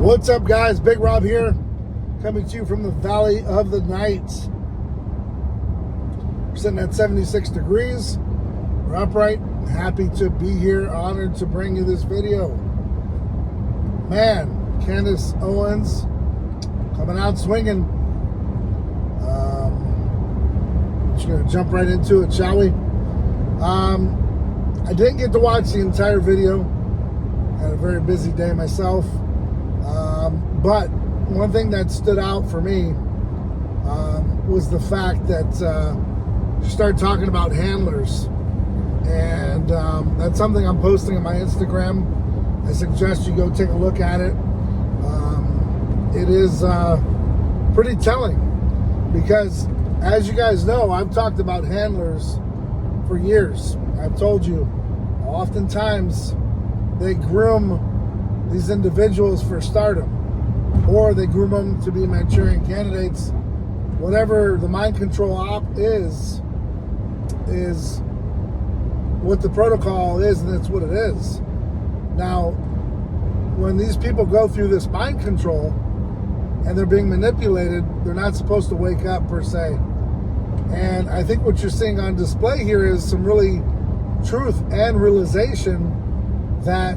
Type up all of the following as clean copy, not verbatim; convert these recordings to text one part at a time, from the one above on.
What's up, guys? Big Rob here, coming to you from the Valley of the Night. We're sitting at 76 degrees. We're upright. Happy to be here. Honored to bring you this video. Man, Candace Owens coming out swinging. Just gonna jump right into it, shall we? I didn't get to watch the entire video. Had a very busy day myself. But one thing that stood out for me was the fact that she started talking about handlers. And that's something I'm posting on my Instagram. I suggest you go take a look at it. It is pretty telling because, as you guys know, I've talked about handlers for years. I've told you, oftentimes they groom these individuals for stardom, or they groom them to be Manchurian candidates. Whatever the mind control op is what the protocol is, and that's what it is. Now, when these people go through this mind control and they're being manipulated, they're not supposed to wake up per se. And I think what you're seeing on display here is some really truth and realization that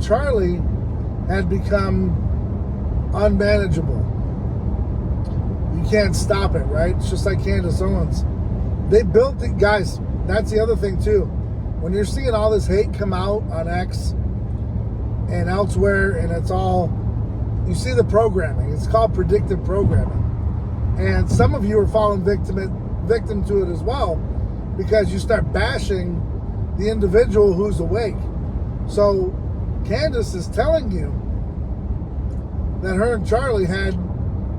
Charlie had become unmanageable. You can't stop it, right? It's just like Candace Owens. They built it, guys. That's the other thing too. When you're seeing all this hate come out on X and elsewhere, and it's all, you see the programming. It's called predictive programming. And some of you are falling victim to it as well, because you start bashing the individual who's awake. So Candace is telling you that her and Charlie had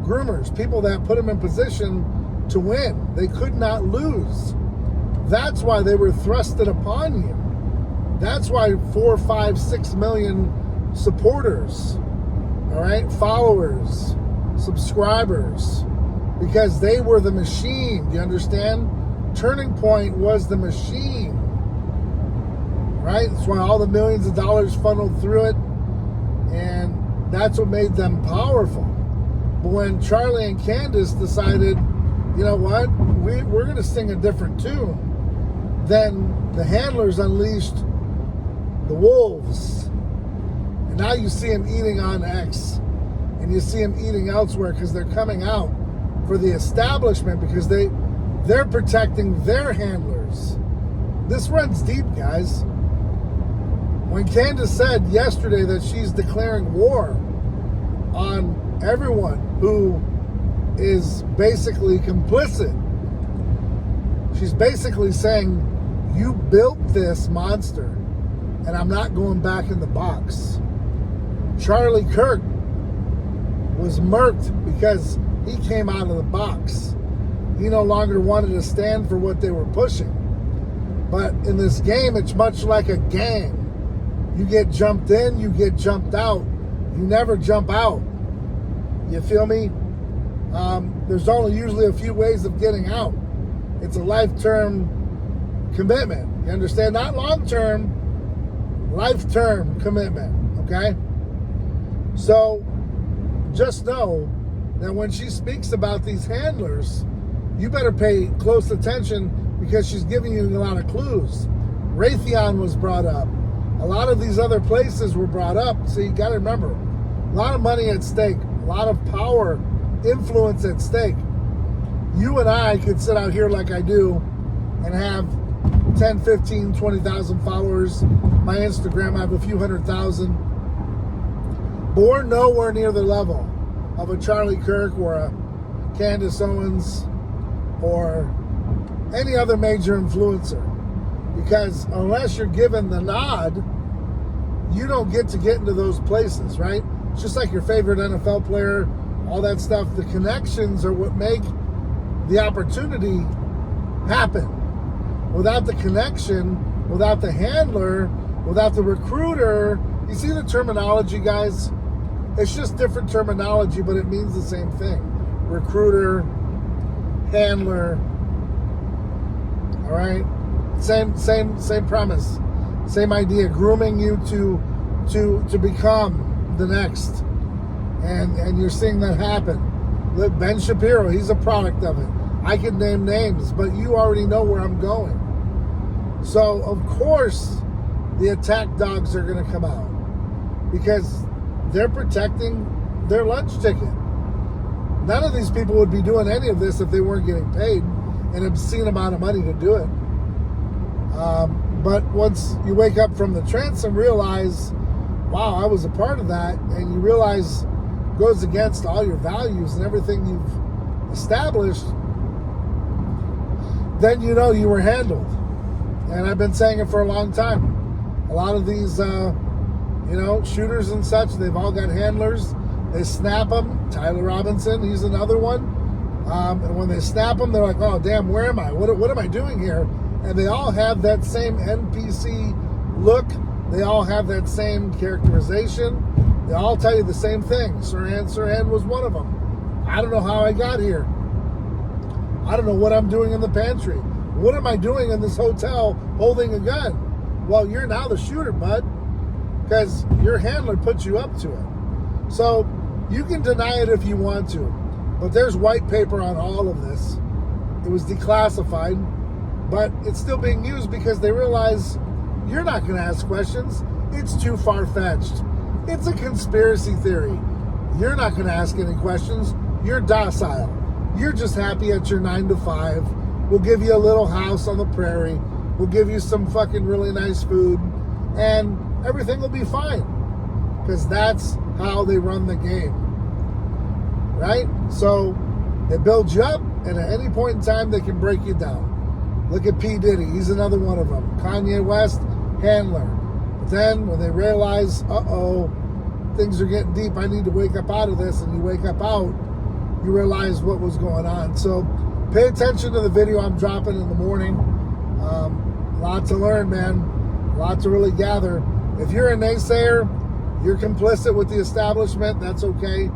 groomers, people that put them in position to win. They could not lose. That's why they were thrusted upon you. That's why 4, 5, 6 million supporters, all right, followers, subscribers, because they were the machine. Do you understand? Turning Point was the machine, right? That's why all the millions of dollars funneled through it, and that's what made them powerful. But when Charlie and Candace decided, you know what, we're going to sing a different tune, then the handlers unleashed the wolves. And now you see them eating on X, and you see them eating elsewhere, because they're coming out for the establishment, because they're protecting their handlers. This runs deep, guys. When Candace said yesterday that she's declaring war on everyone who is basically complicit, she's basically saying, you built this monster, and I'm not going back in the box. Charlie Kirk was murked because he came out of the box. He no longer wanted to stand for what they were pushing. But in this game, it's much like a gang. You get jumped in, you get jumped out. You never jump out. You feel me? There's only usually a few ways of getting out. It's a life-term commitment. You understand? Not long-term, life-term commitment, okay? So just know that when she speaks about these handlers, you better pay close attention, because she's giving you a lot of clues. Raytheon was brought up. A lot of these other places were brought up. So you got to remember, a lot of money at stake, a lot of power, influence at stake. You and I could sit out here like I do and have 10, 15, 20,000 followers. My Instagram, I have a few 100,000. But we're nowhere near the level of a Charlie Kirk or a Candace Owens or any other major influencer. Because unless you're given the nod, you don't get into those places, right? It's just like your favorite NFL player, all that stuff. The connections are what make the opportunity happen. Without the connection, without the handler, without the recruiter, you see the terminology, guys? It's just different terminology, but it means the same thing. Recruiter, handler, all right? Same premise, same idea. Grooming you to become the next. And you're seeing that happen. Look, Ben Shapiro, he's a product of it. I could name names, but you already know where I'm going. So, of course, the attack dogs are going to come out because they're protecting their lunch ticket. None of these people would be doing any of this if they weren't getting paid an obscene amount of money to do it. But once you wake up from the trance and realize, wow, I was a part of that, and you realize it goes against all your values and everything you've established, then you know you were handled. And I've been saying it for a long time. A lot of these, shooters and such, they've all got handlers. They snap them. Tyler Robinson, he's another one. And when they snap them, they're like, oh, damn, where am I? What am I doing here? And they all have that same NPC look. They all have that same characterization. They all tell you the same thing. Sirhan was one of them. I don't know how I got here. I don't know what I'm doing in the pantry. What am I doing in this hotel holding a gun? Well, you're now the shooter, bud, because your handler put you up to it. So you can deny it if you want to, but there's white paper on all of this. It was declassified, but it's still being used because they realize you're not going to ask questions. It's too far-fetched. It's a conspiracy theory. You're not going to ask any questions. You're docile. You're just happy at your 9 to 5. We'll give you a little house on the prairie. We'll give you some fucking really nice food, and everything will be fine. Because that's how they run the game. Right? So they build you up, and at any point in time, they can break you down. Look at P. Diddy. He's another one of them. Kanye West, handler. But then when they realize, things are getting deep, I need to wake up out of this, and you wake up out, you realize what was going on. So pay attention to the video I'm dropping in the morning. A lot to learn, man. A lot to really gather. If you're a naysayer, you're complicit with the establishment, that's okay.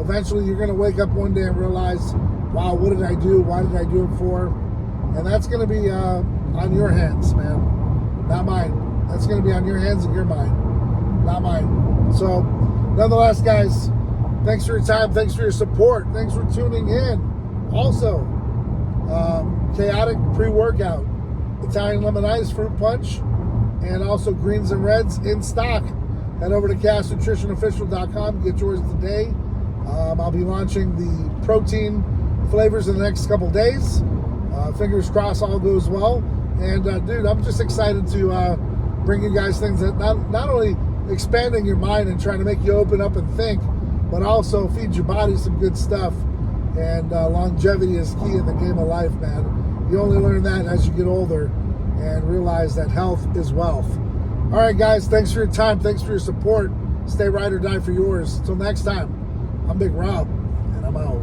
Eventually, you're going to wake up one day and realize, wow, what did I do? Why did I do it for? And that's going to be on your hands, man. Not mine. That's going to be on your hands and your mind. Not mine. So, nonetheless, guys, thanks for your time. Thanks for your support. Thanks for tuning in. Also, Chaotic pre-workout, Italian lemon ice, fruit punch, and also greens and reds in stock. Head over to castnutritionofficial.com. Get yours today. I'll be launching the protein flavors in the next couple days. Fingers crossed all goes well. And dude, I'm just excited to bring you guys things that not only expanding your mind and trying to make you open up and think, but also feed your body some good stuff. And longevity is key in the game of life, man. You only learn that as you get older and realize that health is wealth. All right, guys, thanks for your time. Thanks for your support. Stay ride or die for yours. Until next time, I'm Big Rob, and I'm out.